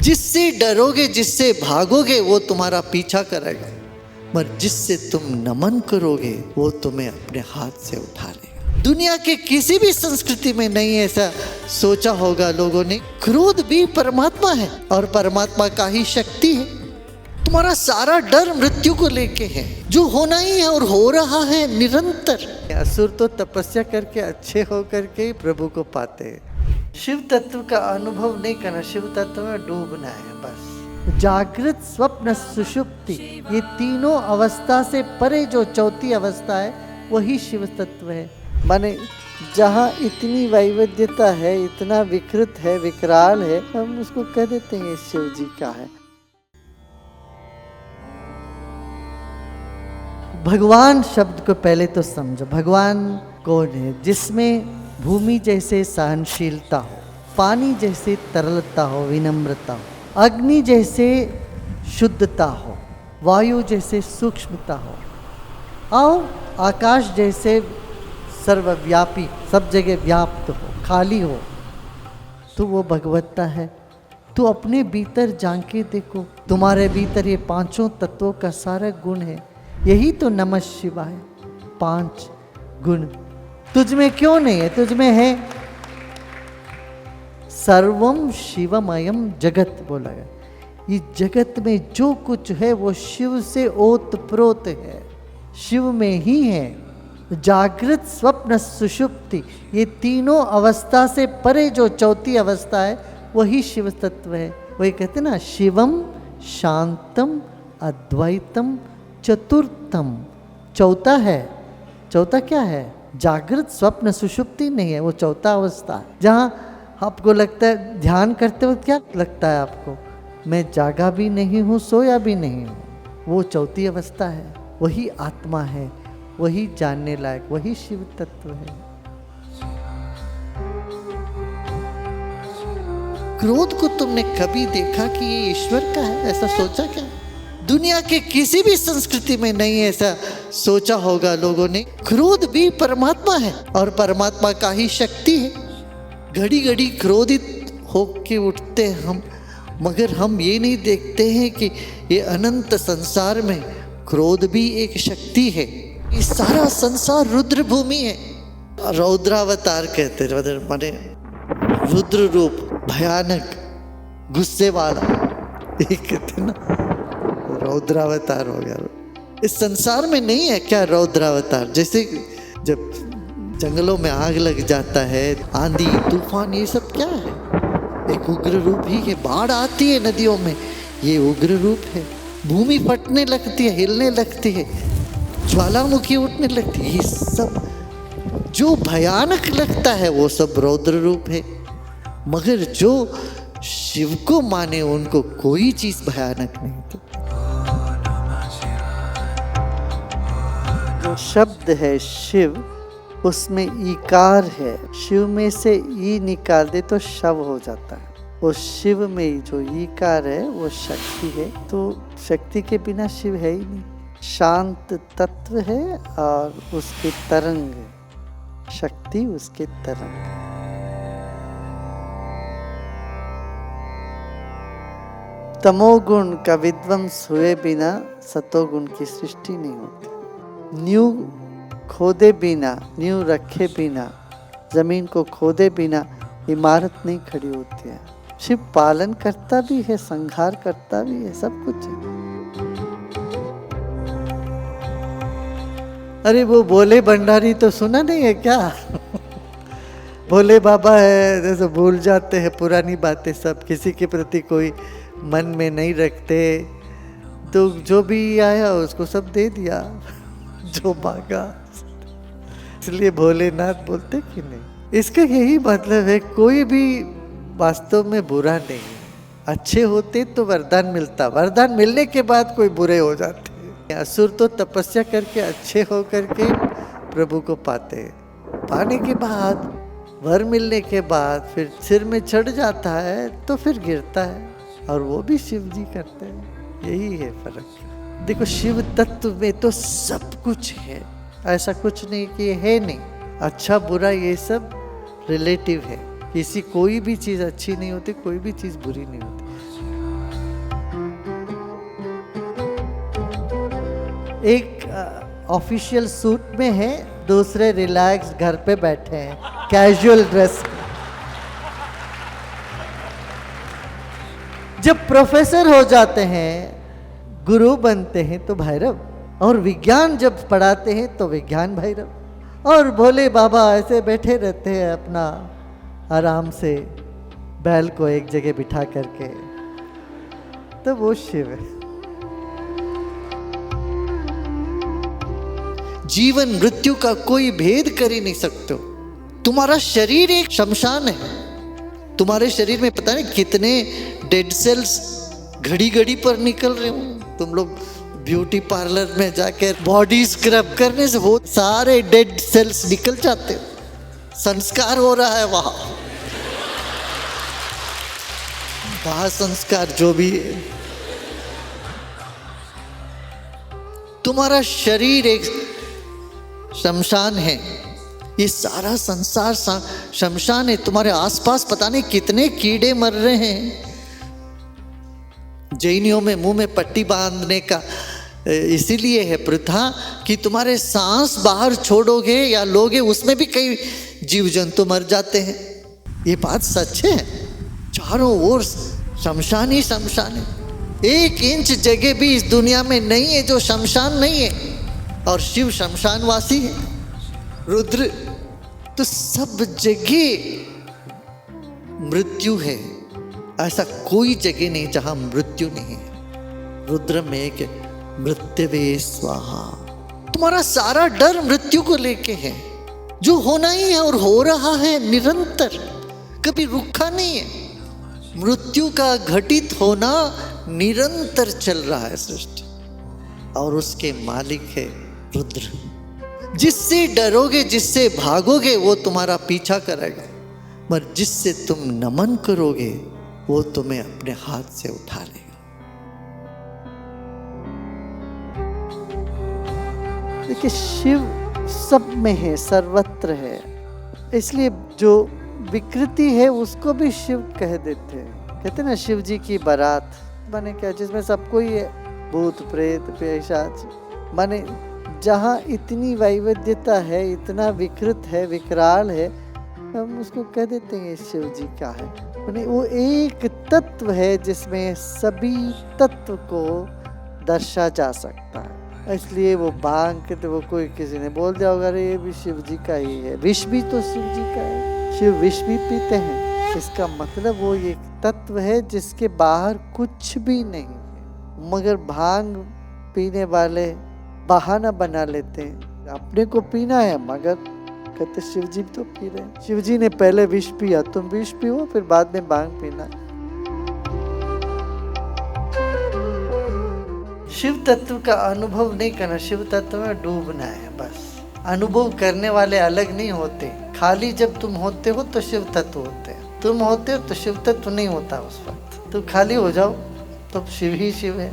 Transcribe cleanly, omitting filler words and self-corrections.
जिससे डरोगे, जिससे भागोगे, वो तुम्हारा पीछा करेगा, मगर जिससे तुम नमन करोगे वो तुम्हें अपने हाथ से उठा लेगा। दुनिया के किसी भी संस्कृति में नहीं ऐसा सोचा होगा लोगों ने। क्रोध भी परमात्मा है और परमात्मा का ही शक्ति है। तुम्हारा सारा डर मृत्यु को लेके है, जो होना ही है और हो रहा है निरंतर। असुर तो तपस्या करके अच्छे होकर के प्रभु को पाते हैं। शिव तत्व का अनुभव नहीं करना, शिव तत्व में डूबना है बस। जागृत, स्वप्न, सुषुप्ति, ये तीनों अवस्था से परे जो चौथी अवस्था है वही शिव तत्व है। माने जहाँ इतनी वैविध्यता है, इतना विकृत है, विकराल है, हम उसको कह देते हैं शिव जी का है। भगवान शब्द को पहले तो समझो। भगवान कौन है? जिसमें भूमि जैसे सहनशीलता हो, पानी जैसे तरलता हो, विनम्रता हो, अग्नि जैसे शुद्धता हो, वायु जैसे सूक्ष्मता हो, और आकाश जैसे सर्वव्यापी, सब जगह व्याप्त हो, खाली हो, तो वो भगवत्ता है। तो अपने भीतर झांके देखो, तुम्हारे भीतर ये पांचों तत्वों का सारा गुण है। यही तो नमः शिवाय, 5 गुण तुझ में क्यों नहीं है? तुझ में है। सर्वम शिवमयम जगत बोला गया। ये जगत में जो कुछ है वो शिव से ओतप्रोत है, शिव में ही है। जागृत, स्वप्न, सुषुप्ति, ये तीनों अवस्था से परे जो चौथी अवस्था है वही शिव तत्व है। वही कहते ना, शिवम शांतम अद्वैतम चतुर्थम। चौथा है। चौथा क्या है? जागृत, स्वप्न, सुषुप्ति नहीं है, वो चौथा अवस्था है। जहाँ आपको लगता है, ध्यान करते वक्त क्या लगता है आपको? मैं जागा भी नहीं हूँ, सोया भी नहीं हूँ। वो चौथी अवस्था है। वही आत्मा है, वही जानने लायक, वही शिव तत्व है। क्रोध को तुमने कभी देखा कि ये ईश्वर का है? ऐसा सोचा क्या? दुनिया के किसी भी संस्कृति में नहीं ऐसा सोचा होगा लोगों ने। क्रोध भी परमात्मा है और परमात्मा का ही शक्ति है। घड़ी घड़ी क्रोधित होके उठते हम, मगर हम ये नहीं देखते हैं कि ये अनंत संसार में क्रोध भी एक शक्ति है। ये सारा संसार रुद्र भूमि है। रौद्रावतार कहते हैं, माने रुद्र रूप, भयानक, गुस्से वाला, ये कहते ना, रौद्रावतार हो गया। इस संसार में नहीं है क्या रौद्रावतार? जैसे जब जंगलों में आग लग जाता है, आंधी तूफान, ये सब क्या है? एक उग्र रूप ही है। बाढ़ आती है नदियों में, ये उग्र रूप है। भूमि फटने लगती है, हिलने लगती है, ज्वालामुखी उठने लगती है, ये सब जो भयानक लगता है वो सब रौद्र रूप है। मगर जो शिव को माने उनको कोई चीज भयानक नहीं होती। जो शब्द है शिव, उसमें ईकार है। शिव में से ई निकाल दे तो शव हो जाता है। वो शिव में जो ईकार है वो शक्ति है, तो शक्ति के बिना शिव है ही नहीं। शांत तत्व है और उसके तरंग, शक्ति उसके तरंग। तमोगुण का विध्वंस हुए बिना सतोगुण की सृष्टि नहीं होती। नींव खोदे बिना, नींव रखे बिना, जमीन को खोदे बिना इमारत नहीं खड़ी होती है। शिव पालन करता भी है, संहार करता भी है, सब कुछ है। अरे वो भोले भंडारी तो सुना नहीं है क्या? भोले बाबा है, जैसे भूल जाते हैं पुरानी बातें, सब किसी के प्रति कोई मन में नहीं रखते, तो जो भी आया उसको सब दे दिया, जो मांगा। इसलिए भोलेनाथ बोलते कि नहीं। इसका यही मतलब है, कोई भी वास्तव में बुरा नहीं। अच्छे होते तो वरदान मिलता, वरदान मिलने के बाद कोई बुरे हो जाते। असुर तो तपस्या करके अच्छे होकर के प्रभु को पाते हैं। पाने के बाद, वर मिलने के बाद फिर सिर में चढ़ जाता है तो फिर गिरता है, और वो भी शिव जी करते हैं। यही है फर्क। देखो, शिव तत्व में तो सब कुछ है, ऐसा कुछ नहीं कि है नहीं। अच्छा बुरा ये सब रिलेटिव है। किसी कोई भी चीज़ अच्छी नहीं होती, कोई भी चीज़ बुरी नहीं होती। एक ऑफिशियल सूट में है, दूसरे रिलैक्स घर पे बैठे हैं, कैजुअल ड्रेस। जब प्रोफेसर हो जाते हैं, गुरु बनते हैं तो भैरव, और विज्ञान जब पढ़ाते हैं तो विज्ञान भैरव, और भोले बाबा ऐसे बैठे रहते हैं अपना आराम से बैल को एक जगह बिठा करके, तो वो शिव है। जीवन मृत्यु का कोई भेद कर ही नहीं सकते हो। तुम्हारा शरीर एक शमशान है। तुम्हारे शरीर में पता नहीं कितने डेड सेल्स घड़ी घड़ी पर निकल रहे हो। तुम लोग ब्यूटी पार्लर में जाकर बॉडी स्क्रब करने से वो सारे डेड सेल्स निकल जाते हो। संस्कार हो रहा है वहां, संस्कार जो भी है। तुम्हारा शरीर एक शमशान है, ये सारा संसार शमशान है। तुम्हारे आसपास पता नहीं कितने कीड़े मर रहे हैं। जैनियों में मुंह में पट्टी बांधने का इसीलिए है प्रथा कि तुम्हारे सांस बाहर छोड़ोगे या लोगे, उसमें भी कई जीव जंतु मर जाते हैं। ये बात सच है। चारों ओर शमशान ही शमशान है। 1 इंच जगह भी इस दुनिया में नहीं है जो शमशान नहीं है। और शिव शमशानवासी है, रुद्र। तो सब जगह मृत्यु है, ऐसा कोई जगह नहीं जहां मृत्यु नहीं है। रुद्र में एक मृत्युवे स्वाहा। तुम्हारा सारा डर मृत्यु को लेके है, जो होना ही है और हो रहा है निरंतर, कभी रुका नहीं है। मृत्यु का घटित होना निरंतर चल रहा है सृष्टि, और उसके मालिक है रुद्र। जिससे डरोगे, जिससे भागोगे, वो तुम्हारा पीछा करेगा, पर जिससे तुम नमन करोगे वो तुम्हें अपने हाथ से उठा लेगा। देखिए, शिव सब में है, सर्वत्र है। इसलिए जो विकृति है उसको भी शिव कह देते हैं। कहते हैं ना, शिव जी की बारात माने क्या, जिसमें सब कोई है, भूत प्रेत पिशाच, माने जहाँ इतनी वैविध्यता है, इतना विकृत है, विकराल है, हम उसको कह देते हैं शिव जी का है। माने वो एक तत्व है जिसमें सभी तत्व को दर्शा जा सकता है। इसलिए वो भांग के तो वो कोई किसी ने बोल दिया होगा, अरे ये भी शिव जी का ही है। विष भी तो शिव जी का है, शिव विष भी पीते हैं। इसका मतलब वो एक तत्व है जिसके बाहर कुछ भी नहीं है। मगर भांग पीने वाले बहाना बना लेते हैं, अपने को पीना है, मगर कहते शिव जी तो पी रहे हैं। शिव जी ने पहले विष पिया, तुम विष पियो, फिर बाद में भांग पीना। शिव तत्व का अनुभव नहीं करना, शिव तत्व में डूबना है बस। अनुभव करने वाले अलग नहीं होते। खाली जब तुम होते हो तो शिव तत्व होते हैं, तुम होते हो तो शिव तत्व नहीं होता। उस वक्त तुम खाली हो जाओ तो शिव ही शिव है।